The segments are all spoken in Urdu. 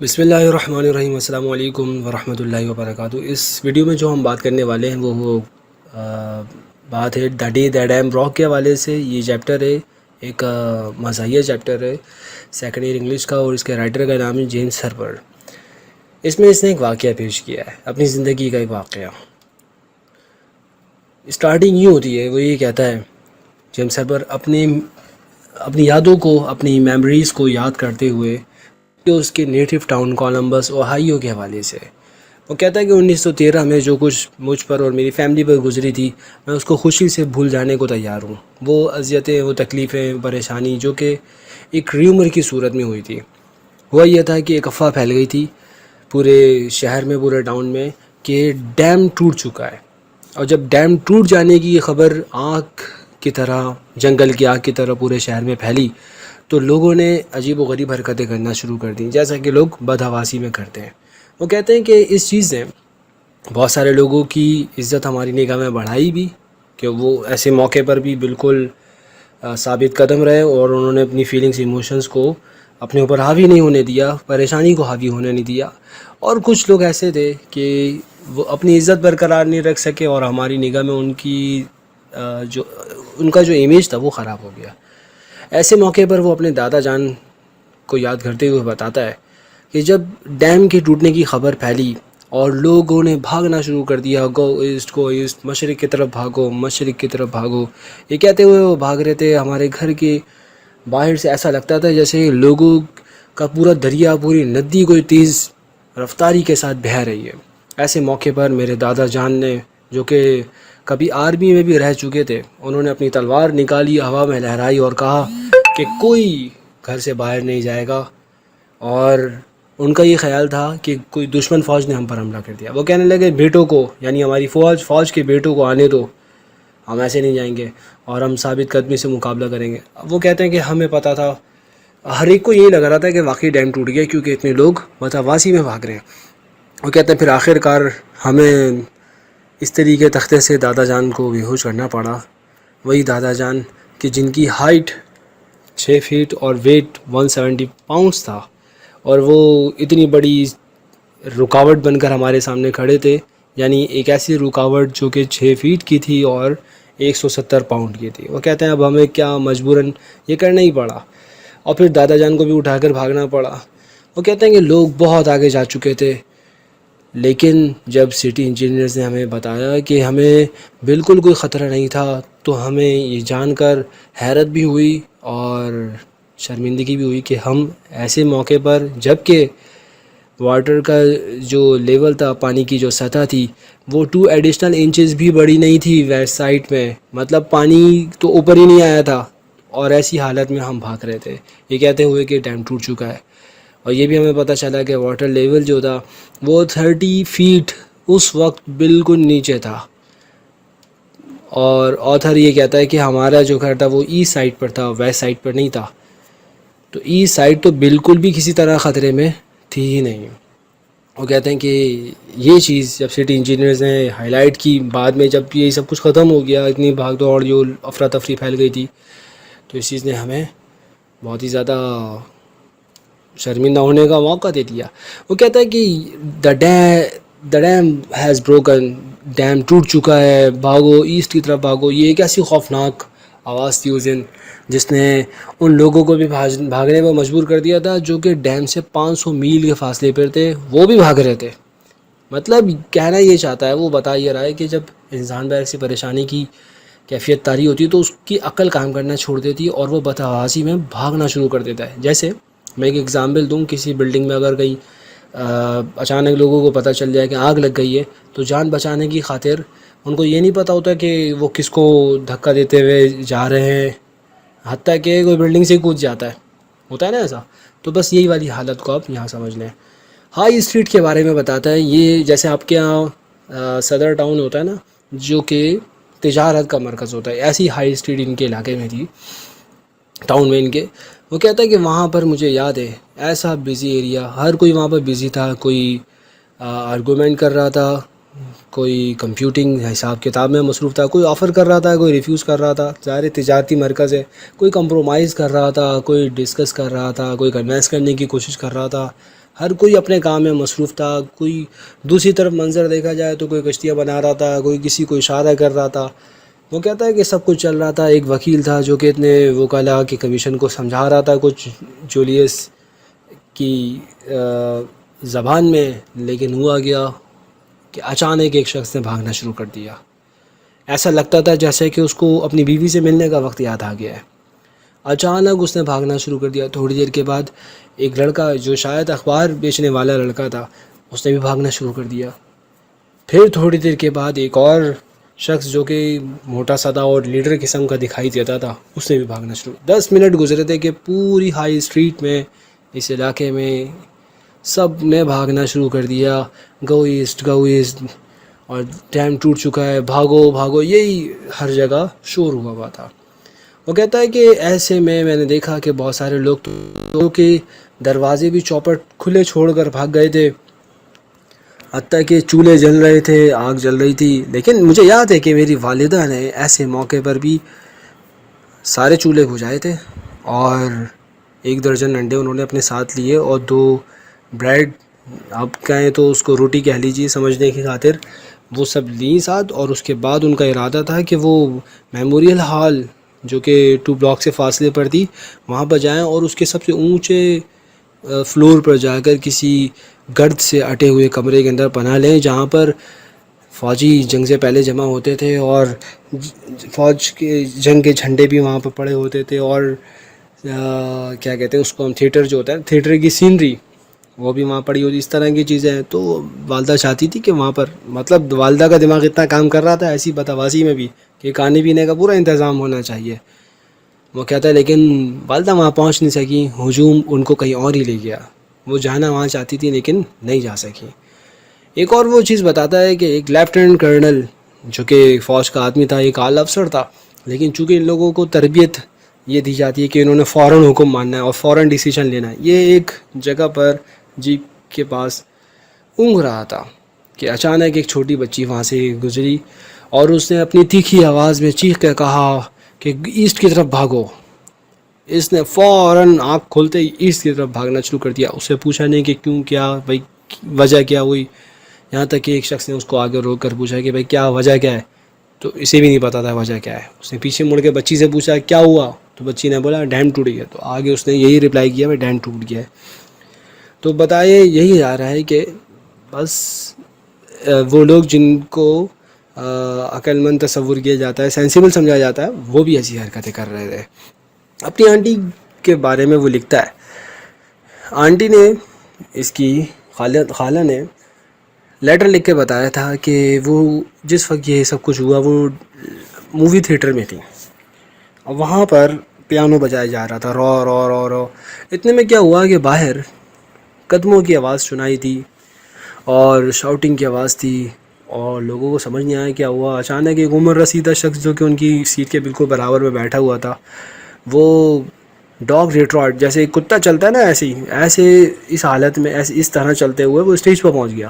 بسم اللہ الرحمن الرحیم، السلام علیکم ورحمۃ اللہ وبرکاتہ۔ اس ویڈیو میں جو ہم بات کرنے والے ہیں وہ بات ہے the day that I am rock کے حوالے سے۔ یہ چیپٹر ہے، ایک مزاحیہ چیپٹر ہے، سیکنڈ ایئر انگلش کا، اور اس کے رائٹر کا نام ہے جیمس ہربرٹ۔ اس میں اس نے ایک واقعہ پیش کیا ہے، اپنی زندگی کا ایک واقعہ۔ اسٹارٹنگ یوں ہوتی ہے، وہ یہ کہتا ہے جیمس ہربرٹ اپنی یادوں کو، اپنی میموریز کو یاد کرتے ہوئے جو اس کے نیٹو ٹاؤن کولمبس اوہائیو کے حوالے سے۔ وہ کہتا ہے کہ 1913 میں جو کچھ مجھ پر اور میری فیملی پر گزری تھی، میں اس کو خوشی سے بھول جانے کو تیار ہوں۔ وہ اذیتیں، وہ تکلیفیں، پریشانی جو کہ ایک ریومر کی صورت میں ہوئی تھی، ہوا یہ تھا کہ ایک افواہ پھیل گئی تھی پورے شہر میں، پورے ٹاؤن میں، کہ ڈیم ٹوٹ چکا ہے۔ اور جب ڈیم ٹوٹ جانے کی خبر آگ کی طرح، جنگل کی آگ کی طرح پورے شہر میں پھیلی، تو لوگوں نے عجیب و غریب حرکتیں کرنا شروع کر دیں، جیسا کہ لوگ بدحواسی میں کرتے ہیں۔ وہ کہتے ہیں کہ اس چیز نے بہت سارے لوگوں کی عزت ہماری نگاہ میں بڑھائی بھی، کہ وہ ایسے موقع پر بھی بالکل ثابت قدم رہے، اور انہوں نے اپنی فیلنگز، ایموشنز کو اپنے اوپر حاوی نہیں ہونے دیا، پریشانی کو حاوی ہونے نہیں دیا۔ اور کچھ لوگ ایسے تھے کہ وہ اپنی عزت برقرار نہیں رکھ سکے، اور ہماری نگاہ میں ان کا جو امیج تھا وہ خراب ہو گیا۔ ایسے موقع پر وہ اپنے دادا جان کو یاد کرتے ہوئے بتاتا ہے کہ جب ڈیم کے ٹوٹنے کی خبر پھیلی اور لوگوں نے بھاگنا شروع کر دیا، گو ایسٹ، مشرق کی طرف بھاگو، مشرق کی طرف بھاگو، یہ کہتے ہوئے وہ بھاگ رہے تھے۔ ہمارے گھر کے باہر سے ایسا لگتا تھا جیسے لوگوں کا پورا دریا، پوری ندی کوئی تیز رفتاری کے ساتھ بہہ رہی ہے۔ ایسے موقع پر میرے دادا جان نے، جو کہ کبھی آرمی میں بھی رہ چکے تھے، انہوں نے اپنی تلوار نکالی، ہوا میں لہرائی اور کہا کہ کوئی گھر سے باہر نہیں جائے گا۔ اور ان کا یہ خیال تھا کہ کوئی دشمن فوج نے ہم پر حملہ کر دیا۔ وہ کہنے لگے بیٹوں کو، یعنی ہماری فوج کے بیٹوں کو آنے دو، ہم ایسے نہیں جائیں گے اور ہم ثابت قدمی سے مقابلہ کریں گے۔ اب وہ کہتے ہیں کہ ہمیں پتہ تھا، ہر ایک کو یہی لگ رہا تھا کہ واقعی ڈیم ٹوٹ گیا، کیونکہ اتنے لوگ متواسی میں بھاگ رہے ہیں۔ وہ کہتے ہیں پھر آخر کار ہمیں اس طریقے تختے سے دادا جان کو بے ہوش کرنا پڑا۔ وہی دادا جان کہ جن کی ہائٹ 6 فیٹ اور ویٹ 170 پاؤنڈز تھا، اور وہ اتنی بڑی رکاوٹ بن کر ہمارے سامنے کھڑے تھے، یعنی ایک ایسی رکاوٹ جو کہ 6 فیٹ کی تھی اور 170 پاؤنڈ کی تھی۔ وہ کہتے ہیں اب ہمیں کیا مجبوراً یہ کرنا ہی پڑا، اور پھر دادا جان کو بھی اٹھا کر بھاگنا پڑا۔ وہ کہتے ہیں کہ لوگ بہت آگے جا چکے تھے، لیکن جب سٹی انجینئرز نے ہمیں بتایا کہ ہمیں بالکل کوئی خطرہ نہیں تھا، تو ہمیں یہ جان کر حیرت بھی ہوئی اور شرمندگی بھی ہوئی کہ ہم ایسے موقع پر، جب کہ واٹر کا جو لیول تھا، پانی کی جو سطح تھی، وہ 2 ایڈیشنل انچز بھی بڑی نہیں تھی ویسٹ سائڈ میں، مطلب پانی تو اوپر ہی نہیں آیا تھا، اور ایسی حالت میں ہم بھاگ رہے تھے یہ کہتے ہوئے کہ ڈیم ٹوٹ چکا ہے۔ اور یہ بھی ہمیں پتہ چلا کہ واٹر لیول جو تھا وہ 30 فیٹ اس وقت بالکل نیچے تھا۔ اور آتھر یہ کہتا ہے کہ ہمارا جو گھر تھا وہ ایسٹ سائڈ پر تھا، ویسٹ سائڈ پر نہیں تھا، تو ایسٹ سائڈ تو بالکل بھی کسی طرح خطرے میں تھی ہی نہیں۔ وہ کہتے ہیں کہ یہ چیز جب سٹی انجینئرز نے ہائی لائٹ کی، بعد میں جب یہ سب کچھ ختم ہو گیا، اتنی بھاگ دوڑ جو افراتفری پھیل گئی تھی، تو اس چیز نے ہمیں بہت ہی زیادہ شرمندہ ہونے کا موقع دے دیا۔ وہ کہتا ہے کہ دا ڈیم ہیز بروکن، ڈیم ٹوٹ چکا ہے، بھاگو، ایسٹ کی طرف بھاگو۔ یہ ایک ایسی خوفناک آواز تھی اس دن جس نے ان لوگوں کو بھی بھاگنے پر مجبور کر دیا تھا جو کہ ڈیم سے 500 میل کے فاصلے پر تھے، وہ بھی بھاگ رہے تھے۔ مطلب کہنا یہ چاہتا ہے، وہ بتا یہ رہا ہے کہ جب انسان پر ایسی پریشانی کی کیفیت طاری ہوتی ہے تو اس کی عقل کام کرنا چھوڑ دیتی ہے اور وہ بدحواسی میں بھاگنا شروع کر دیتا ہے۔ جیسے میں ایک ایگزامپل دوں، کسی بلڈنگ میں اگر کہیں اچانک لوگوں کو پتہ چل جائے کہ آگ لگ گئی ہے، تو جان بچانے کی خاطر ان کو یہ نہیں پتہ ہوتا کہ وہ کس کو دھکا دیتے ہوئے جا رہے ہیں، حتیٰ کہ کوئی بلڈنگ سے کود جاتا ہے، ہوتا ہے نا ایسا۔ تو بس یہی والی حالت کو آپ یہاں سمجھ لیں۔ ہائی اسٹریٹ کے بارے میں بتاتا ہے، یہ جیسے آپ کے یہاں صدر ٹاؤن ہوتا ہے نا، جو کہ تجارت کا مرکز ہوتا ہے، ایسی ہائی اسٹریٹ ان کے علاقے میں تھی، ٹاؤن میں ان کے۔ وہ کہتا ہے کہ وہاں پر مجھے یاد ہے ایسا بزی ایریا، ہر کوئی وہاں پر بزی تھا، کوئی آرگومنٹ کر رہا تھا، کوئی کمپیوٹنگ حساب کتاب میں مصروف تھا، کوئی آفر کر رہا تھا، کوئی ریفیوز کر رہا تھا، ظاہر تجارتی مرکز ہے، کوئی کمپرومائز کر رہا تھا، کوئی ڈسکس کر رہا تھا، کوئی کنوینس کرنے کی کوشش کر رہا تھا، ہر کوئی اپنے کام میں مصروف تھا. کوئی دوسری طرف منظر دیکھا جائے تو کوئی کشتیاں بنا رہا تھا, کوئی کسی کو اشارہ کر رہا تھا. وہ کہتا ہے کہ سب کچھ چل رہا تھا. ایک وکیل تھا جو کہ اتنے وکلاء کی کمیشن کو سمجھا رہا تھا کچھ جولیس کی زبان میں, لیکن ہوا گیا کہ اچانک ایک شخص نے بھاگنا شروع کر دیا. ایسا لگتا تھا جیسے کہ اس کو اپنی بیوی سے ملنے کا وقت یاد آ گیا ہے. اچانک اس نے بھاگنا شروع کر دیا. تھوڑی دیر کے بعد ایک لڑکا جو شاید اخبار بیچنے والا لڑکا تھا, اس نے بھی بھاگنا شروع کر دیا. پھر تھوڑی دیر کے بعد ایک اور شخص جو کہ موٹا سادہ اور لیڈر قسم کا دکھائی دیتا تھا, اس نے بھی بھاگنا شروع. 10 منٹ گزرے تھے کہ پوری ہائی اسٹریٹ میں, اس علاقے میں سب نے بھاگنا شروع کر دیا. گو ایسٹ گو ایسٹ, اور ڈیم ٹوٹ چکا ہے, بھاگو بھاگو, یہی ہر جگہ شور ہوا تھا. وہ کہتا ہے کہ ایسے میں نے دیکھا کہ بہت سارے لوگ تو کہ دروازے بھی چوپٹ کھلے چھوڑ کر بھاگ گئے تھے, حتیٰ کہ چولہے جل رہے تھے, آگ جل رہی تھی. لیکن مجھے یاد ہے کہ میری والدہ نے ایسے موقع پر بھی سارے چولہے بجھائے تھے, اور 1 درجن انڈے انہوں نے اپنے ساتھ لیے, اور 2 بریڈ, آپ کہیں تو اس کو روٹی کہہ لیجیے سمجھنے کی خاطر, وہ سب لیں ساتھ. اور اس کے بعد ان کا ارادہ تھا کہ وہ میموریل ہال جو کہ 2 بلاک سے فاصلے پر تھی, وہاں پر جائیں اور اس کے سب سے اونچے فلور پر جا کر کسی گرد سے اٹے ہوئے کمرے کے اندر پناہ لیں, جہاں پر فوجی جنگ سے پہلے جمع ہوتے تھے, اور فوج کے جنگ کے جھنڈے بھی وہاں پر پڑے ہوتے تھے, اور کیا کہتے ہیں اس کو ہم, تھیٹر جو ہوتا ہے, تھیٹر کی سینری وہ بھی وہاں پڑی ہوتی, اس طرح کی چیزیں ہیں. تو والدہ چاہتی تھی کہ وہاں پر, مطلب والدہ کا دماغ اتنا کام کر رہا تھا ایسی بتواسی میں بھی کہ کھانے پینے کا پورا انتظام ہونا چاہیے. وہ کہتا ہے لیکن والدہ وہاں پہنچ نہیں سکی, ہجوم ان کو کہیں اور ہی لے گیا. وہ جانا وہاں چاہتی تھی لیکن نہیں جا سکی. ایک اور وہ چیز بتاتا ہے کہ ایک لیفٹیننٹ کرنل جو کہ فوج کا آدمی تھا, ایک اعلیٰ افسر تھا, لیکن چونکہ ان لوگوں کو تربیت یہ دی جاتی ہے کہ انہوں نے فوراً حکم ماننا ہے اور فوراً ڈیسیجن لینا ہے. یہ ایک جگہ پر جیپ کے پاس اونگھ رہا تھا کہ اچانک ایک چھوٹی بچی وہاں سے گزری, اور اس نے اپنی تیکھی آواز میں چیخ کر کہا کہ ایسٹ کی طرف بھاگو. اس نے فوراً آنکھ کھولتے ہی ایسٹ کی طرف بھاگنا شروع کر دیا. اس سے پوچھا نہیں کہ کیوں, کیا بھائی, وجہ کیا ہوئی, یہاں تک کہ ایک شخص نے اس کو آگے روک کر پوچھا کہ بھائی کیا وجہ کیا ہے, تو اسے بھی نہیں پتا تھا وجہ کیا ہے. اس نے پیچھے مڑ کے بچی سے پوچھا کیا ہوا, تو بچی نے بولا ڈیم ٹوٹ گیا. تو آگے اس نے یہی رپلائی کیا بھائی ڈیم ٹوٹ گیا ہے. تو بتائے یہی آ رہا ہے کہ بس وہ لوگ جن کو عقل مند تصور کیا جاتا ہے, سینسیبل سمجھا جاتا ہے, وہ بھی ایسی حرکتیں کر رہے تھے. اپنی آنٹی کے بارے میں وہ لکھتا ہے, آنٹی نے, اس کی خالہ نے لیٹر لکھ کے بتایا تھا کہ وہ جس وقت یہ سب کچھ ہوا وہ مووی تھیٹر میں تھی, اور وہاں پر پیانو بجایا جا رہا تھا, رو رو رو رو. اتنے میں کیا ہوا کہ باہر قدموں کی آواز سنائی تھی اور شاؤٹنگ کی آواز تھی, اور لوگوں کو سمجھ نہیں آیا کیا ہوا. اچانک ایک عمر رسیدہ شخص جو کہ ان کی سیٹ کے بالکل برابر میں بیٹھا ہوا تھا, وہ ڈاگ ریٹراٹ جیسے ایک کتا چلتا ہے نا, ایسے اس حالت میں ایسے اس طرح چلتے ہوئے وہ اسٹیج پر پہنچ گیا.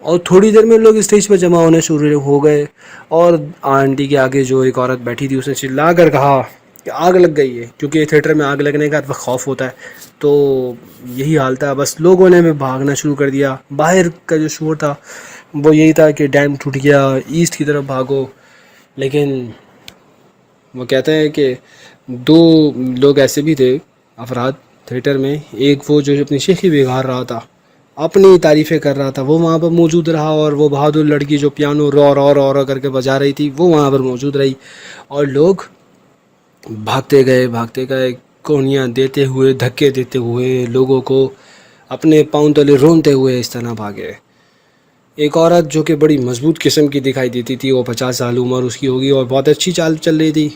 اور تھوڑی دیر میں لوگ اسٹیج پر جمع ہونے شروع ہو گئے, اور آنٹی کے آگے جو ایک عورت بیٹھی تھی اس نے چلا کر کہا کہ آگ لگ گئی ہے, کیونکہ تھیٹر میں آگ لگنے کا خوف ہوتا ہے. تو یہی حال تھا, بس لوگوں نے بھاگنا شروع کر دیا. باہر کا جو شور تھا وہ یہی تھا کہ ڈیم ٹوٹ گیا, ایسٹ کی طرف بھاگو. لیکن وہ کہتے ہیں کہ 2 لوگ ایسے بھی تھے افراد تھیٹر میں, ایک وہ جو اپنی شیخی بگھار رہا تھا, اپنی تعریفیں کر رہا تھا, وہ وہاں پر موجود رہا, اور وہ بہادر لڑکی جو پیانو رو رو رو رو کر کے بجا رہی تھی وہ وہاں پر موجود رہی. اور لوگ بھاگتے گئے, کونیاں دیتے ہوئے, دھکے دیتے ہوئے, لوگوں کو اپنے پاؤں تلے رونتے ہوئے اس طرح بھاگے. ایک عورت جو کہ بڑی مضبوط قسم کی دکھائی دیتی تھی, وہ 50 سال عمر اس کی ہوگی اور بہت اچھی چال چل رہی تھی.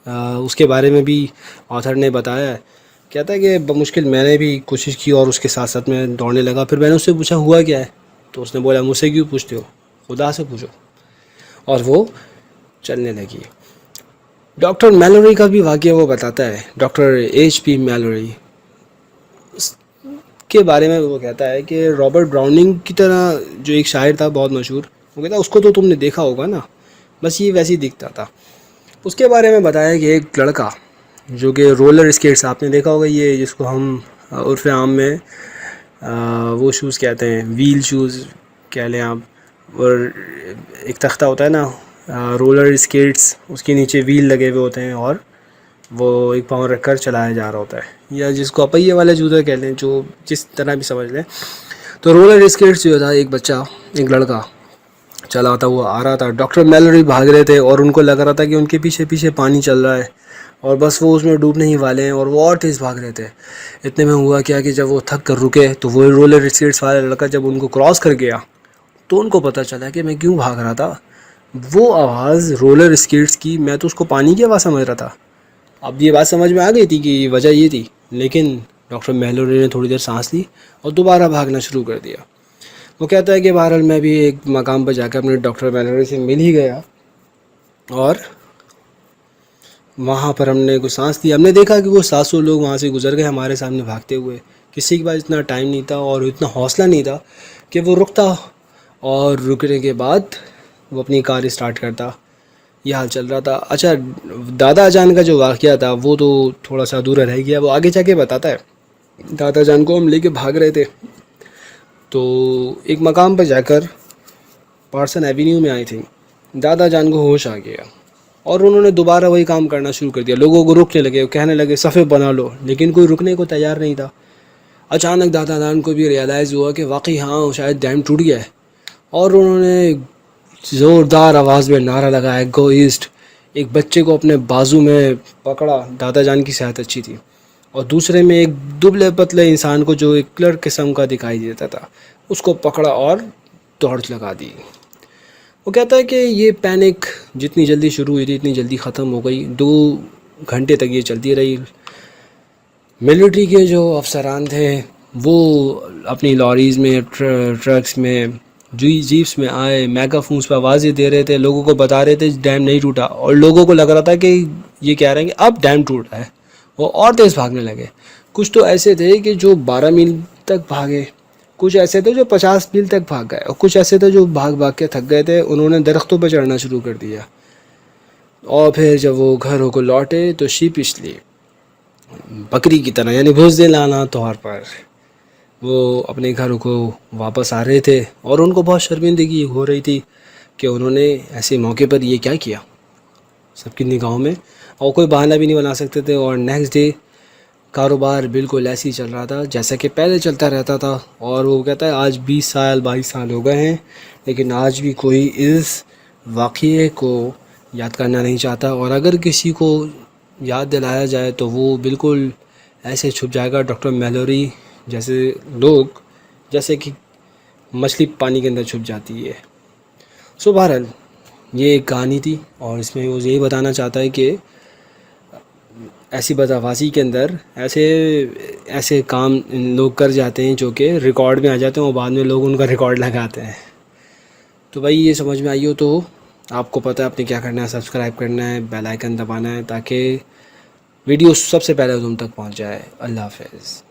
اس کے بارے میں بھی آتھر نے بتایا ہے, کہتا ہے کہ بمشکل میں نے بھی کوشش کی اور اس کے ساتھ ساتھ میں دوڑنے لگا. پھر میں نے اس سے پوچھا ہوا کیا ہے, تو اس نے بولا مجھ سے کیوں پوچھتے ہو, خدا سے پوچھو. اور وہ چلنے لگی. ڈاکٹر میلوری کا بھی واقعہ وہ بتاتا ہے, ڈاکٹر HP میلوری, اس کے بارے میں وہ کہتا ہے کہ رابرٹ براؤننگ کی طرح جو ایک شاعر تھا بہت مشہور, وہ کہتا ہے اس کو تو تم نے دیکھا ہوگا نا, بس یہ ویسے ہی دکھتا تھا. اس کے بارے میں بتایا کہ ایک لڑکا جو کہ رولر اسکیٹس, آپ نے دیکھا ہوگا یہ جس کو ہم عرف عام میں وہ شوز کہتے ہیں ویل شوز کہہ لیں آپ، اور ایک تختہ ہوتا ہے نا رولر اسکیٹس، اس کے نیچے ویل لگے ہوئے ہوتے ہیں اور وہ ایک پاؤں رکھ کر چلایا جا رہا ہوتا ہے، یا جس کو پہیے والے جوتے کہہ لیں، جو جس طرح بھی سمجھ لیں. تو رولر اسکیٹس جو تھا، ایک بچہ، ایک لڑکا چلاتا ہوا آ رہا تھا. ڈاکٹر میلوری بھاگ رہے تھے اور ان کو لگ رہا تھا کہ ان کے پیچھے پیچھے پانی چل رہا ہے اور بس وہ اس میں ڈوبنے ہی والے ہیں، اور وہ اور تیز بھاگ رہے تھے. اتنے میں ہوا کیا کہ جب وہ تھک کر رکے تو وہ رولر اسکیٹس والا لڑکا جب ان کو کراس کر گیا تو ان کو پتہ چلا کہ میں کیوں بھاگ رہا تھا. وہ آواز رولر اسکیٹس کی، میں تو اس کو پانی کی آواز سمجھ رہا تھا. اب یہ بات سمجھ میں آ گئی تھی کہ وجہ یہ تھی، لیکن ڈاکٹر میلوری نے تھوڑی دیر سانس لی اور دوبارہ بھاگنا شروع کر دیا. وہ کہتا ہے کہ بہرحال میں بھی ایک مقام پہ جا کے اپنے ڈاکٹر میلوری سے مل ہی گیا، اور وہاں پر ہم نے کچھ سانس لی. ہم نے دیکھا کہ وہ 700 لوگ وہاں سے گزر گئے ہمارے سامنے بھاگتے ہوئے. کسی کے پاس اتنا ٹائم نہیں تھا اور اتنا حوصلہ نہیں تھا کہ وہ رکتا، اور رکنے کے بعد وہ اپنی کار اسٹارٹ کرتا. یہ حال چل رہا تھا. اچھا، دادا جان کا جو واقعہ تھا وہ تو تھوڑا سا ادھورا رہ گیا، وہ آگے جا کے بتاتا ہے. دادا جان کو ہم لے کے بھاگ رہے تھے تو ایک مقام پہ جا کر پارسن ایوینیو میں آئی تھی، دادا جان کو ہوش آ گیا اور انہوں نے دوبارہ وہی کام کرنا شروع کر دیا. لوگوں کو روکنے لگے، کہنے لگے صفے بنا لو، لیکن کوئی رکنے کو تیار نہیں تھا. اچانک دادا جان کو بھی ریئلائز ہوا کہ واقعی ہاں شاید ڈیم ٹوٹ گیا ہے، اور انہوں نے زوردار آواز میں نعرہ لگایا گو ایسٹ. ایک بچے کو اپنے بازو میں پکڑا، دادا جان کی صحت اچھی تھی، اور دوسرے میں ایک دبلے پتلے انسان کو جو ایک کلر قسم کا دکھائی دیتا تھا اس کو پکڑا اور ٹارچ لگا دی. وہ کہتا ہے کہ یہ پینک جتنی جلدی شروع ہوئی تھی اتنی جلدی ختم ہو گئی. 2 گھنٹے تک یہ چلتی رہی. ملٹری کے جو افسران تھے وہ اپنی لاریز میں، ٹرکس میں، جیپس میں آئے، میگا فونس پہ آوازیں دے رہے تھے، لوگوں کو بتا رہے تھے ڈیم نہیں ٹوٹا، اور لوگوں کو لگ رہا تھا کہ یہ کہہ رہے ہیں کہ اب ڈیم ٹوٹا ہے. وہ اور تیز بھاگنے لگے. کچھ تو ایسے تھے کہ جو 12 میل تک بھاگے، کچھ ایسے تھے جو 50 میل تک بھاگ گئے، اور کچھ ایسے تھے جو بھاگ بھاگ کے تھک گئے تھے. انہوں نے درختوں پہ چڑھنا شروع کر دیا، اور پھر جب وہ گھروں کو لوٹے تو شیپشلی بکری کی طرح، یعنی بزدلانہ طور پر وہ اپنے گھروں کو واپس آ رہے تھے، اور ان کو بہت شرمندگی ہو رہی تھی کہ انہوں نے ایسے موقع پر یہ کیا کیا سب کی نگاہوں میں، اور کوئی بہانہ بھی نہیں بنا سکتے تھے. اور نیکسٹ ڈے کاروبار بالکل ایسے ہی چل رہا تھا جیسا کہ پہلے چلتا رہتا تھا. اور وہ کہتا ہے آج 20 سال 22 سال ہو گئے ہیں، لیکن آج بھی کوئی اس واقعے کو یاد کرنا نہیں چاہتا، اور اگر کسی کو یاد دلایا جائے تو وہ بالکل ایسے چھپ جائے گا ڈاکٹر میلوری جیسے لوگ، جیسے کہ مچھلی پانی کے اندر چھپ جاتی ہے. سو بہرحال یہ ایک کہانی تھی، اور اس میں وہ یہی بتانا چاہتا ہے کہ ایسی بدآوازی کے اندر ایسے کام لوگ کر جاتے ہیں جو کہ ریکارڈ میں آ جاتے ہیں، اور بعد میں لوگ ان کا ریکارڈ لگاتے ہیں. تو بھائی یہ سمجھ میں آئی ہو تو آپ کو پتہ ہے آپ نے کیا کرنا ہے، سبسکرائب کرنا ہے، بیل آئیکن دبانا ہے تاکہ ویڈیو سب سے پہلے تم تک پہنچ جائے. اللہ حافظ.